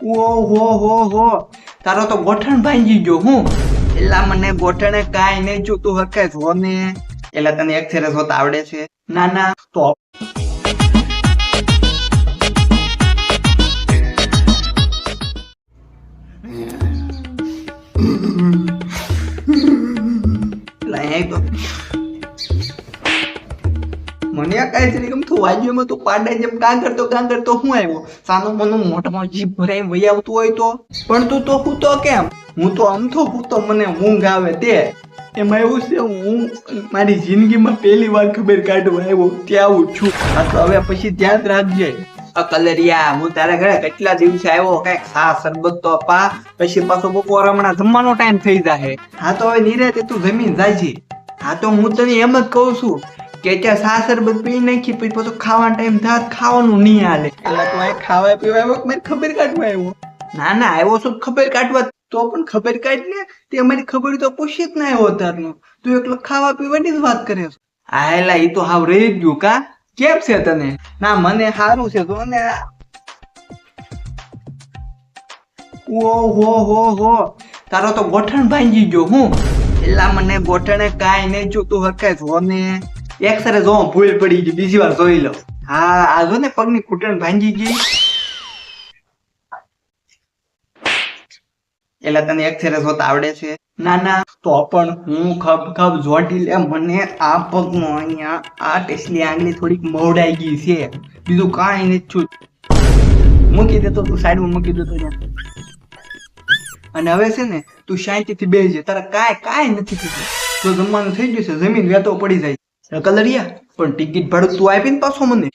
ઓહો હો હો, તારો તો ગોઠણ ભાંગી ગયો હું. એલા મને ગોઠણે કાંઈ નહીં જોતું હકે જો ને. એલા તને એક્સરસાઇઝ હોતા આવડે છે? ના ના તો મને આ કાંઈ નથી ગમતું. વાજ્યોમાં તું પાડા જેમ કાં કરતો હું આવ્યો. સાનું મનું મોઢામાં જીભ ભરાઈ વહી આવતું હોય તો. પણ તું તો હું તો કેમ? હું તો અમથો હું તો મને ઊંઘ આવે તે. એમાં એવું છે હું મારી જિંદગીમાં પહેલી વાર ખબર કાઢવા આવ્યો ત્યાં આવું છું. આ તો હવે પછી ધ્યાન રાખજે. કલરિયા, હું તારા ઘરે કેટલા દિવસે આવ્યો, કઈક સા શરબત તો આપા. પછી પાછો બપોર હમણાં જમવાનો ટાઈમ થઈ જાય. હા તો હવે નિરાતે તું જમીન જાય. હા તો હું તને એમ જ કહું છું કે ત્યાં સા શરબત પી નાખી પછી પાછો ખાવાનો ટાઈમ થાય ખાવાનું નહીં હાલે. એટલે તું અહીં ખાવા પીવા આવ્યો કે મારી ખબર કાઢવા આવ્યો? ના ના, આવ્યો છું ખબર કાઢવા. તો પણ ખબર કાઢ ને, તે અમારી ખબર તો પૂછી જ ના આવ્યો તારનો. તું એકલો ખાવા પીવાની જ વાત કરે છે. હા એલા એ તો હાવ રહી જ ગયું કા. કેમ છે તને? ના મને સારું છે તો ને. ઓહો હો હો, તારો તો ગોઠણ ભાંગી ગયો હું. એલા મને ગોઠણે કાંઈ નહીં જોતું હકે જો ને. એક્સરે જો ભૂલ પડી ગઈ, બીજી વાર જોઈ લો. હા આ જો ને પગની ઘૂંટણ ભાંગી ગઈ. એલા તને એક્સરે જોતા આવડે છે? ના ના તો પણ હું ખબ જોડી લે. મને આ પગમાં અહીંયા આ ટેસલી આંગળી થોડીક મોડાઈ ગઈ છે, બીજું કાંઈ નથી છું. મૂકી દેતો તું સાઈડમાં મૂકી દેતો ત્યાં. અને હવે છે ને તું શાંતિથી બેસજે, તારા કાંઈ નથી થતું. તો જમવાનું થઈ ગયું છે, જમીન વેતો પડી જાય. કલરિયા પણ ટિકિટ ભાડું તું આપીને પાછો મને.